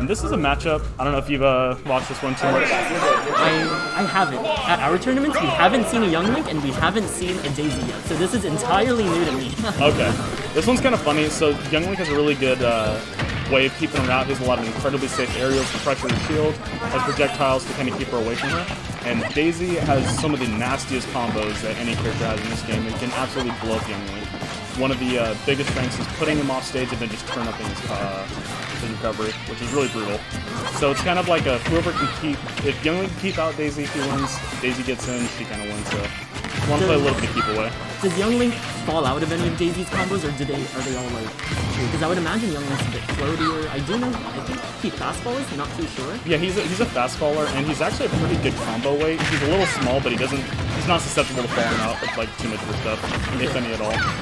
And this is a matchup. I don't know if you've watched this one too much. I haven't. At our tournaments, we haven't seen a Young Link and we haven't seen a Daisy yet. So this is entirely new to me. Okay. This one's kind of funny. So Young Link has a really good way of keeping her out. He has a lot of incredibly safe aerials to pressure her shield, has projectiles to kind of keep her away from her. And Daisy has some of the nastiest combos that any character has in this game and can absolutely blow up Young Link. One of the biggest strengths is putting him off stage and then just turn up in his recovery, which is really brutal. So it's kind of like whoever can keep, if Young Link can keep out Daisy, he wins. Daisy gets in, she kind of wins. So you want to play a little bit keep away. Does Young Link fall out of any of Daisy's combos, or are they all like? Because I would imagine Young Link's a bit floatier. I think he fast fallers. I'm not too sure. Yeah, he's a fast faller, and he's actually a pretty good combo weight. He's a little small, but he's not susceptible to falling out with like too much of his stuff, if any at all. Yeah.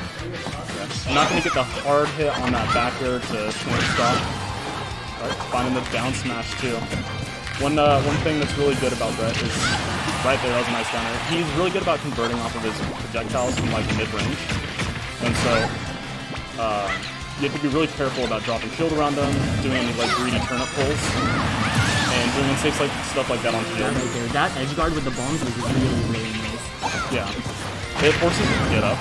I'm not going to get the hard hit on that back air to stop. Right, finding the down smash too. One thing that's really good about Brett is right there. That was a nice down air. He's really good about converting off of his projectiles from like mid range, and so you have to be really careful about dropping shield around them, doing any like greedy turnip pulls, and doing unsafe stuff like that on shield. Right there. That edge guard with the bombs was really nice. Yeah, it forces you to get up.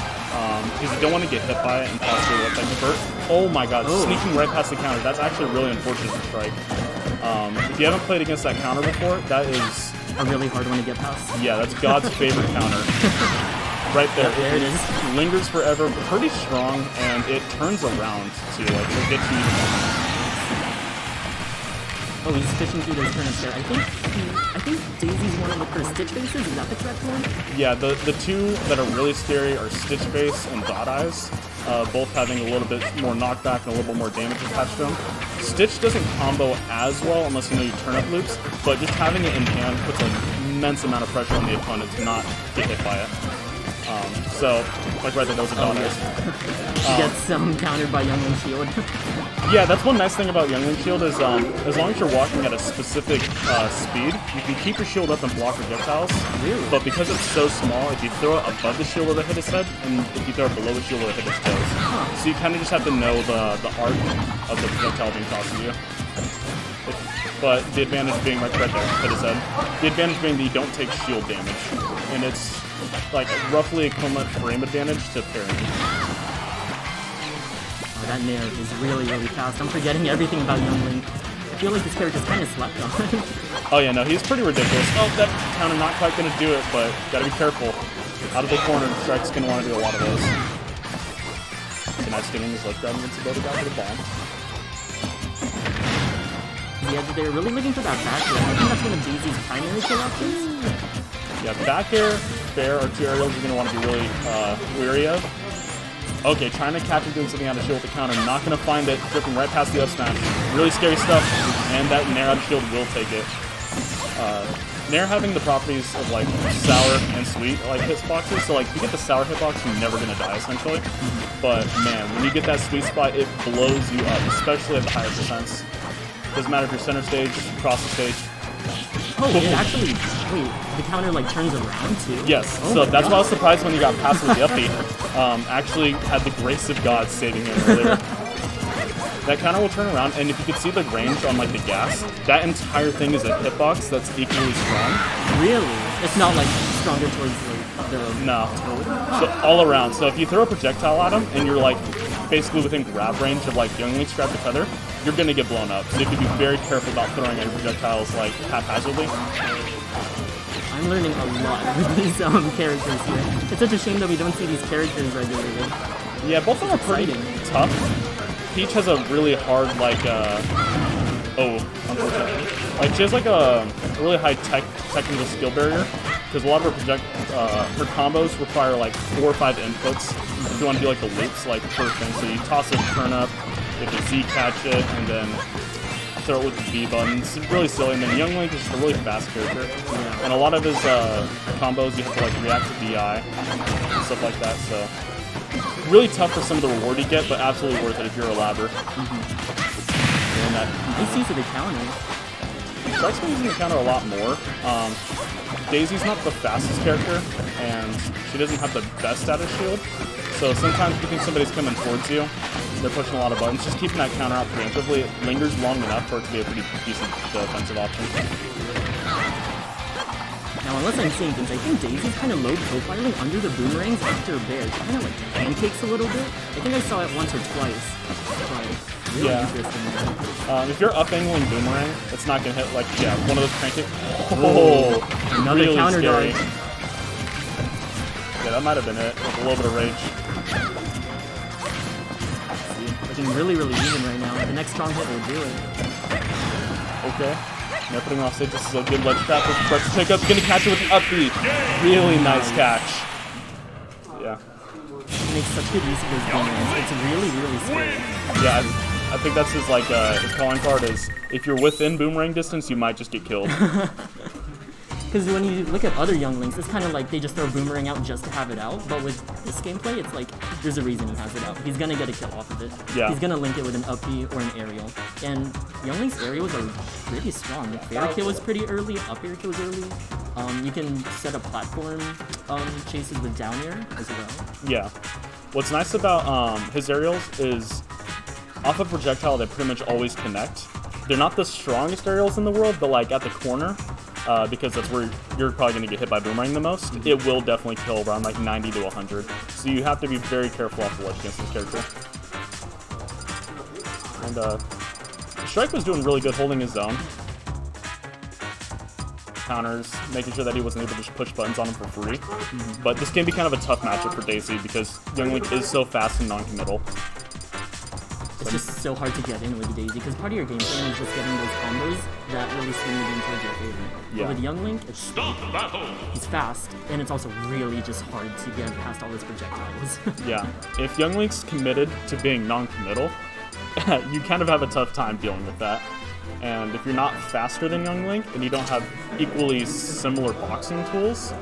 Because you don't want to get hit by it and possibly look like Bert. Oh my god, sneaking right past the counter. That's actually really unfortunate to strike. If you haven't played against that counter before, that is a really hard one to get past. Yeah, that's God's favorite counter. Right there. There it is. Lingers forever, pretty strong, and it turns around too. Like, it'll get you. Oh, he's fishing through those turnips there. I think Daisy's one of the first Stitch Faces. Is that the correct one? Yeah, the two that are really scary are Stitch Face and Dot Eyes, both having a little bit more knockback and a little bit more damage attached to them. Stitch doesn't combo as well unless you know you turnip loops, but just having it in hand puts an immense amount of pressure on the opponent to not get hit by it. So, like right there, that was a Dot Eyes. She gets countered by Young Link Shield. Yeah, that's one nice thing about Young Link Shield is as long as you're walking at a specific speed, you can keep your shield up and block projectiles. Really? But because it's so small, if you throw it above the shield, it'll hit his head, and if you throw it below the shield, it'll hit his toes. Huh. So you kind of just have to know the art of the projectile being tossed at you. But the advantage being right there, hit his head. The advantage being that you don't take shield damage, and it's like roughly equivalent frame advantage to parrying. Oh, that nair is really fast. I'm forgetting everything about Young Link. I feel like this character's kind of slept on. Oh yeah, no, he's pretty ridiculous. Oh, that counter not quite gonna do it, but gotta be careful. Out of the corner, Strike's gonna want to do a lot of those. So nice getting his left grab invincibility back to the bomb. Yeah, they're really looking for that back air. I think that's one of Daisy's primary kill options. Yeah, back air, fair, or two aerials you're gonna want to be really wary of. Okay, trying to catch him doing something out of shield with the counter, not gonna find it, drifting right past the up smash. Really scary stuff, and that Nair out of shield will take it. Nair having the properties of like sour and sweet like hitboxes, so like if you get the sour hitbox, you're never gonna die essentially. But man, when you get that sweet spot, it blows you up, especially at the higher percents. Doesn't matter if you're center stage, cross the stage. Oh, it actually, wait, the counter like turns around too? Yes, oh so that's why I was surprised when you got past with the upbeat. Actually had the grace of God saving him earlier. That counter will turn around, and if you could see the range on like the gas, that entire thing is a hitbox that's equally strong. Really? It's not like stronger towards like the... No. So all around. So if you throw a projectile at him, and you're like basically within grab range of like Young Link's grab to feather, you're gonna get blown up. So you have to be very careful about throwing any projectiles like haphazardly. I'm learning a lot with these characters here. It's such a shame that we don't see these characters regularly. Yeah, both of them are pretty tough. Peach has a really hard like unfortunately. Like she has like a really high technical skill barrier because a lot of her combos require like 4 or 5 inputs if you want to do like the loops like first thing. So you toss a turnip, you have to Z catch it, and then throw it with the B button. It's really silly. And then Young Link is just a really fast character, and a lot of his combos you have to like react to DI and stuff like that. So really tough for some of the reward you get, but absolutely worth it if you're a labber. Nice use of the counter. Strike's been using the counter a lot more. Daisy's not the fastest character, and she doesn't have the best status shield. So sometimes you think somebody's coming towards you, they're pushing a lot of buttons. Just keeping that counter out preemptively, it lingers long enough for it to be a pretty decent defensive option. Now, unless I'm seeing things, I think Daisy's kind of low profiling under the boomerangs after Bear. She kind of like pancakes a little bit. I think I saw it once or twice. But really interesting. If you're up angling boomerang, it's not gonna hit like one of those pancakes. Oh, another really counter scary. dodge. Yeah, that might have been it. With a little bit of rage. Looking really, really even right now. The next strong hit will do it. Okay. Now putting off stage, this is a good ledge trap with Brett to pick up. Gonna catch it with the up B. Really nice catch. Yeah. He makes such good use of those boomerangs. It's really, really scary. Yeah, I think that's his like his calling card is if you're within boomerang distance, you might just get killed. Because when you look at other younglings, it's kind of like they just throw boomerang out just to have it out. But with this gameplay, it's like there's a reason he has it out. He's gonna get a kill off of it. Yeah. He's gonna link it with an up B or an aerial. And younglings' aerials are pretty strong. The fair kill is pretty early. Up air kill is early. You can set up platform chases with down air as well. Yeah. What's nice about his aerials is off a projectile they pretty much always connect. They're not the strongest aerials in the world, but like at the corner. Because that's where you're probably going to get hit by boomerang the most, it will definitely kill around like 90 to 100. So you have to be very careful off the ledge against this character. And Strike was doing really good holding his zone. Counters, making sure that he wasn't able to just push buttons on him for free. But this can be kind of a tough matchup for Daisy because Young Link is so fast and non-committal. It's just so hard to get in with Daisy because part of your game plan is just getting those combos that really swing the game towards your favor. Yeah. But with Young Link, it's he's fast, and it's also really just hard to get past all his projectiles. Yeah, if Young Link's committed to being non-committal, you kind of have a tough time dealing with that. And if you're not faster than Young Link and you don't have equally similar boxing tools,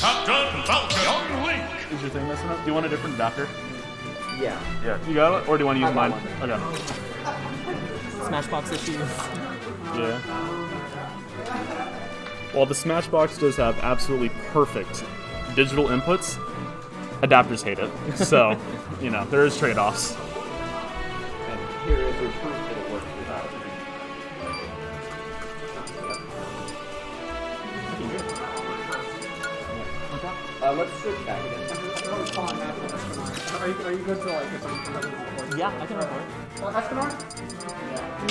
Young Link. is your thing messing up? Do you want a different adapter? Yeah. Yeah. You got it? Or do you want to use mine? Okay. Smashbox issues. Yeah. While the Smashbox does have absolutely perfect digital inputs, adapters hate it. So, you know, there is trade-offs. And here is your proof that it works without it. Let's switch back again. Are you good to like get some Yeah, I can record. Escanor?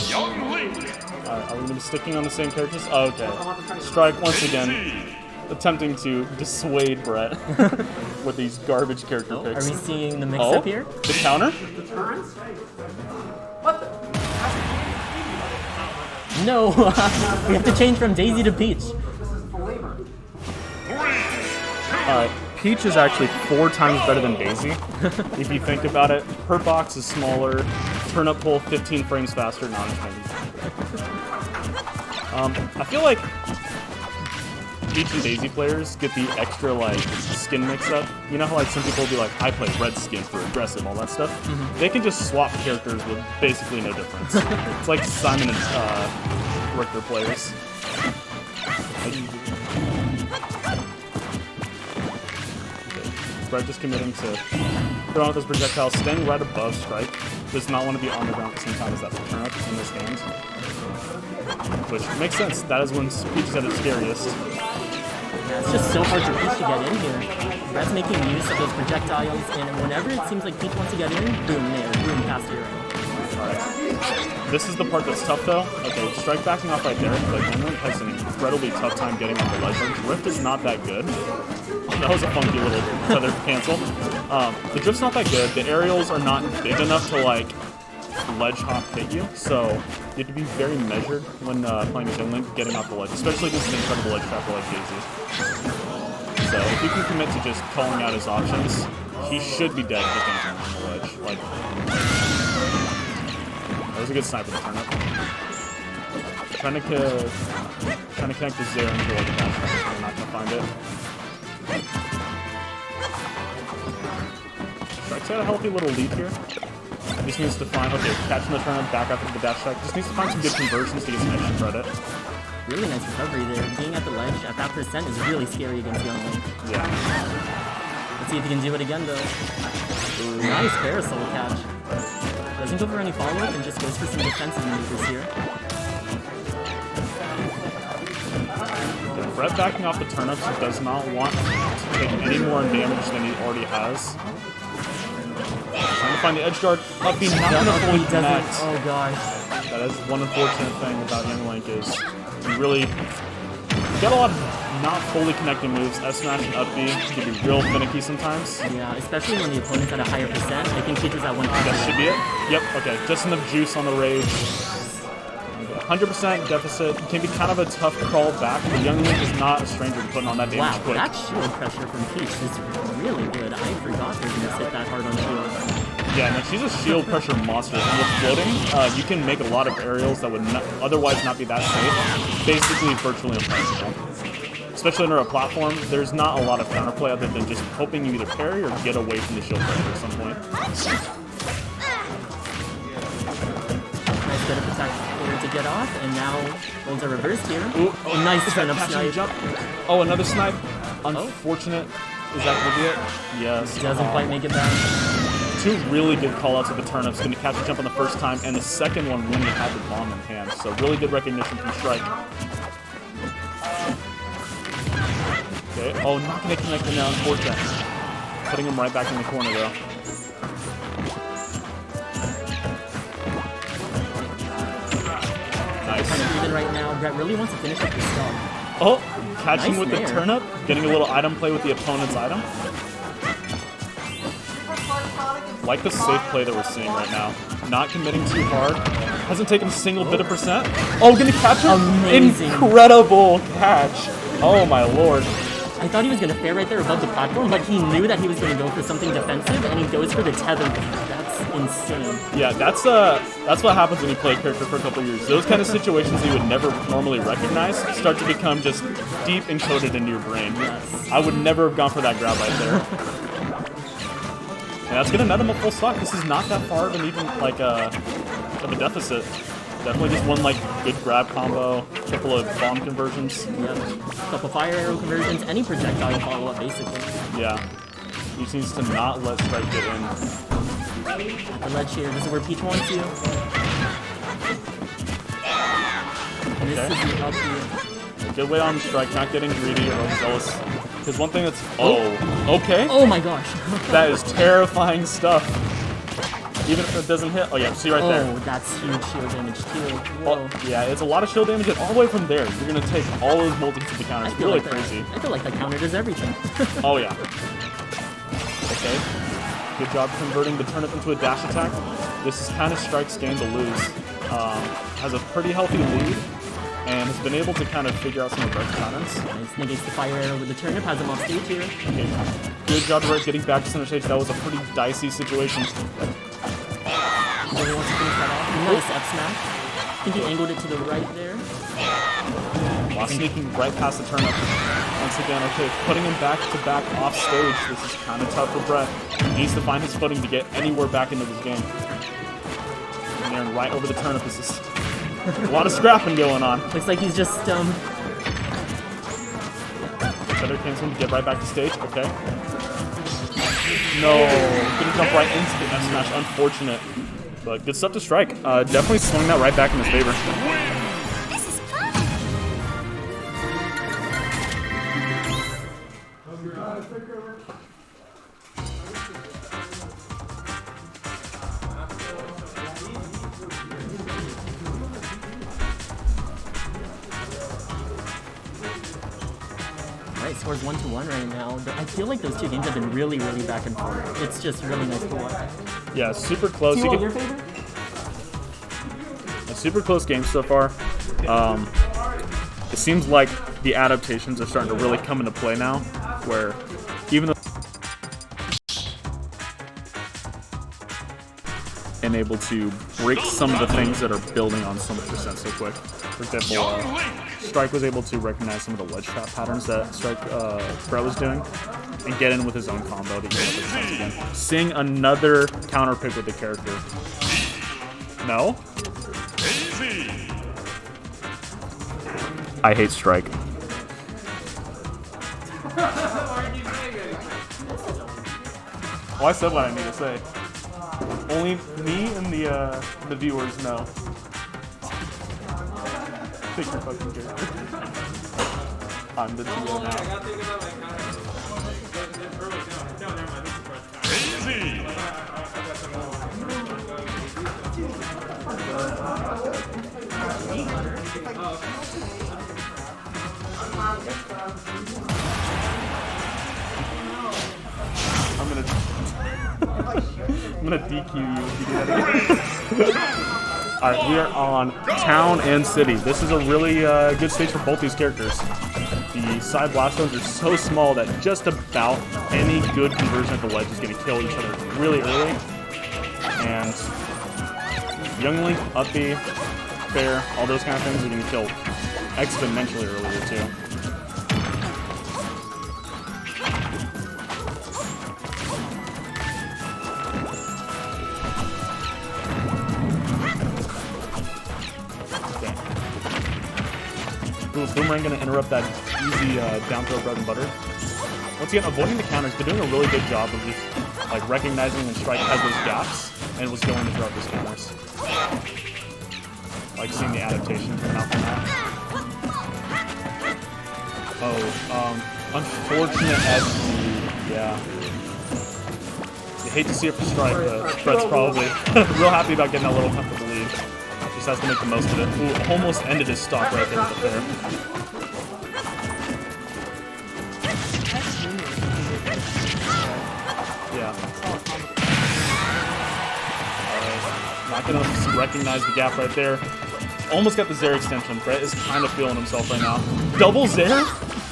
Young Link. Are we going to be sticking on the same characters? Oh, okay. Strike once again, attempting to dissuade Brett with these garbage character Are picks. we seeing the mix-up here? The counter? What the? No! We have to change from Daisy to Peach. Alright, Peach is actually 4 times better than Daisy. If you think about it, her box is smaller, turnip pull 15 frames faster, no, I'm just making I feel like Peach and Daisy players get the extra like skin mix-up. You know how like some people will be like, I play red skin for aggressive, all that stuff? They can just swap characters with basically no difference. It's like Simon and Richter players. Brett just committing to throwing out those projectiles, staying right above Strike. Does not want to be on the ground at the same time as that turn up in his hands. Which makes sense. That is when Peach is at its scariest. Yeah, it's just so hard for Peach to get in here. Brett's making use of those projectiles, and whenever it seems like Peach wants to get in, boom, there, boom, past hero. Alright. This is the part that's tough though. Okay, Strike backing off right there, but Young Link has an incredibly tough time getting on the ledge. Drift is not that good. That was a funky little feather cancel. The drift's not that good. The aerials are not big enough to like ledge hop hit you, so you have to be very measured when playing as Young Link getting off the ledge, especially against an incredible ledge trapper like Daisy. So if you can commit to just calling out his options, he should be dead if things aren't on the ledge. Like, that was a good sniper to turn up. Trying to connect the Zero into like a dash attack, I'm not gonna find it. Strike's got a healthy little lead here. Just needs to find, okay, catching the turnip, back after the dash attack. Just needs to find some good conversions to get some extra credit. Really nice recovery there. Being at the ledge at that percent is really scary against Young Link. Yeah. Let's see if he can do it again though. Ooh, nice parasol catch. Doesn't go for any follow-up and just goes for some defensive maneuvers here. Okay, Brett backing off the turnips. He does not want to take any more damage than he already has. Trying to find the edge guard. Up B, not going to fully connect. Oh gosh. That is one unfortunate thing about Young Link is you really get a lot of not fully connecting moves. S smash and up B can be real finicky sometimes. Yeah, especially when the opponent's at a higher percent. I think Peach is at 1%. That should be it. Yep, okay. Just enough juice on the rage. 100% deficit. It can be kind of a tough crawl back, but Young Link is not a stranger to putting on that damage Wow, quick. that shield pressure from Peach is really good. I forgot they're going to hit that hard on shield. Yeah, no, she's a shield pressure monster. And with floating, you can make a lot of aerials that would not, otherwise not be that safe. Basically, virtually impossible. Especially under a platform, there's not a lot of counterplay other than just hoping you either parry or get away from the shield pressure at some point. Nice bit of attack forward to get off, and now rolls are reversed here. Ooh, Oh, nice turnip catching snipe. jump. Oh, another snipe. Unfortunate. Is that going to be it? Yes. Doesn't quite make it back. Two really good callouts of the turnips. Going to catch a jump on the first time, and the second one when he had the bomb in hand. So really good recognition from Strike. Okay. Oh, not going to connect him now, unfortunate. Putting him right back in the corner, though. Nice. Kind of even right now. Brett really wants to finish up the stock. Oh, catching Nice with nair. the turnip. Getting a little item play with the opponent's item. Like the safe play that we're seeing right now. Not committing too hard. Hasn't taken a single bit of percent. Oh, gonna catch him? Amazing. Incredible catch. Oh my lord. I thought he was going to fair right there above the platform, but he knew that he was going to go for something defensive, and he goes for the tether. That's insane. Yeah, that's what happens when you play a character for a couple years. Those kind of situations you would never normally recognize start to become just deep encoded into your brain. Yes. I would never have gone for that grab right there. And that's gonna net him a full stock. This is not that far of an even like of a deficit. Definitely just one like good grab combo, couple of bomb conversions. Yeah. Couple fire arrow conversions, any projectile follow-up, basically. Yeah. He just needs to not let Strike get in. The ledge here, this is where Peach wants you. And this Okay. is the up here. Good way on Strike, not getting greedy or overzealous. Because one thing that's okay. Oh my gosh. That is terrifying stuff. Even if it doesn't hit. Oh yeah, see right there. Oh, that's huge shield damage too. Whoa. Oh, yeah, it's a lot of shield damage, and all the way from there, you're gonna take all those multi-hit the counters. It's really crazy. I feel like that counter does everything. Oh yeah. Okay. Good job converting the turnip into a dash attack. This is kind of Strike's game to lose. Has a pretty healthy lead, and has been able to kind of figure out some of Brett's patterns. Nice, negates the fire arrow with the turnip, has him off stage here. Okay. Good job, Brett, getting back to center stage. That was a pretty dicey situation. Really wants to finish that off. Nice F smash. I think he angled it to the right there. While sneaking right past the turnip. Once again, okay, putting him back to back off stage. This is kind of tough for Brett. He needs to find his footing to get anywhere back into this game. And there, right over the turnip is just a lot of scrapping going on. Looks like he's just Better cancel to get right back to stage. Okay. No, couldn't jump right into the F smash. Unfortunate. But good stuff to Strike. Definitely swung that right back in his favor. Alright, scores 1-1 right now. I feel like those two games have been really, really back and forth. It's just really nice to watch. Yeah, super close. T-Wall, your favorite? A super close game so far. It seems like the adaptations are starting to really come into play now, where even though in able to break some of the things that are building on so much percent so quick. For example, Strike was able to recognize some of the ledge trap patterns that Brett was doing and get in with his own combo to get up his sets again. Seeing another counter pick with the character. No? I hate Strike. Well, I said what I need to say. Only me and the viewers know. Pick your fucking character. I'm the TO now. I'm gonna DQ you if you do that again. Alright, we are on Town and City. This is a really good stage for both these characters. The side blast zones are so small that just about any good conversion at the ledge is going to kill each other really early. And Young Link, up B, fair, all those kind of things are going to kill exponentially earlier too. Boomerang going to interrupt that easy down throw bread and butter. Once again, avoiding the counters, but doing a really good job of just like recognizing when Strike has those gaps and was going to throw up those counters. Like seeing the adaptation come out from that. Oh, unfortunate SD, yeah. You hate to see it for Strike, but Brett's probably real happy about getting that little comfortable lead. Just has to make the most of it. Ooh, almost ended his stock right there with the fair. Yeah. Not gonna recognize the gap right there. Almost got the Zair extension. Brett is kind of feeling himself right now. Double Zair?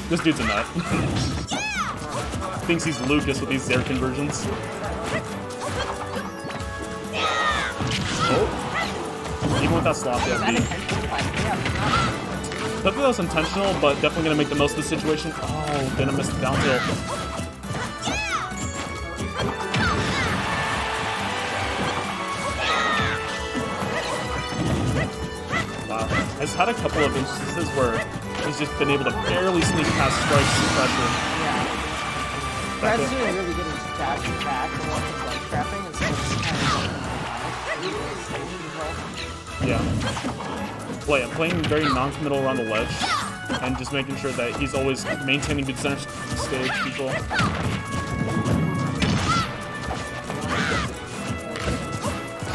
This dude's a nut. Thinks he's Lucas with these Zair conversions. Oh. Even with that sloppy FD. Hopefully that was intentional, but definitely going to make the most of the situation. Oh, gonna miss the down tilt. Wow. Has had a couple of instances where he's just been able to barely sneak past Strike's pressure. Yeah. Brett's doing really good at dashing back and like trapping and stuff. Yeah. Playing very non-committal around the ledge and just making sure that he's always maintaining good center stage control.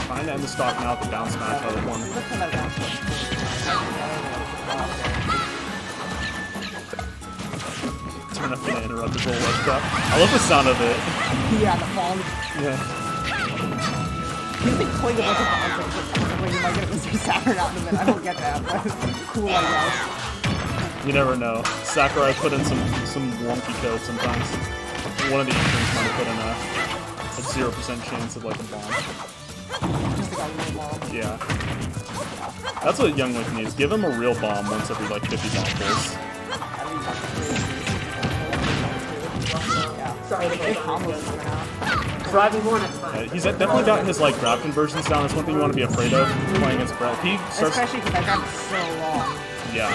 Trying to end the stock now with the down smash out of one. Turn up gonna interrupt his little ledge drop. I love the sound of it. Yeah, the fall. Yeah. He's been playing a bunch of bombs when you might get Mr. Saturn out in a minute. I don't get that, but cool, I guess. You never know. Sakurai put in some wonky code sometimes. One of the entrants might have put in a 0% chance of like a bomb. Just like a real bomb. Yeah. That's what Young Link needs. Give him a real bomb once every like 50 bomb pulls. Yeah. Sorry, the big combos coming out. He's definitely got his like grab conversions down. That's one thing you want to be afraid of playing against Brett. He starts. Especially because I got so long. Yeah.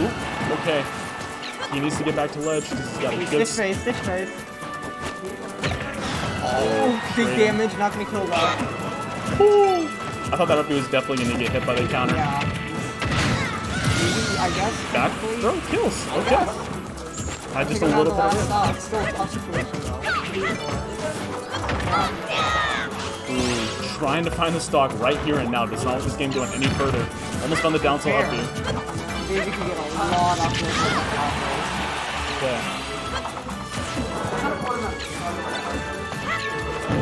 Oop. Okay. He needs to get back to ledge because he's got a good. Stitch face. Oh, big damage, not gonna kill well. Ooh. I thought that up was definitely gonna get hit by the counter. Yeah. Maybe, I guess. Back throw kills. Okay. I just a little bit. It's still a tough situation though. Ooh, trying to find the stock right here and now. Does not want this game going any further. Almost found the down tilt up B. Maybe we can get a lot off this. Yeah.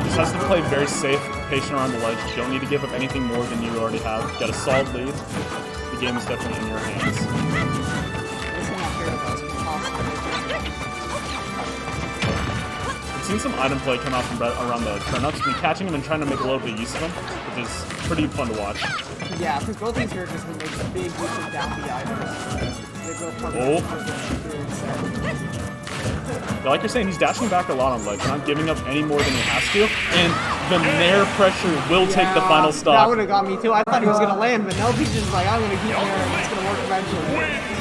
Just has to play very safe, patient around the ledge. You don't need to give up anything more than you already have. Got a solid lead. The game is definitely in your hands. seen some item play come out from around the turnips, and catching him and trying to make a little bit of use of him, which is pretty fun to watch. Yeah, because both these characters can make big use of down B items. They go from But like you're saying, he's dashing back a lot on ledge, not giving up any more than he has to, and the Nair pressure will take the final That stock. would have got me too. I thought he was going to land, but no, he's just like, I'm going to keep Nair and it's going to work eventually.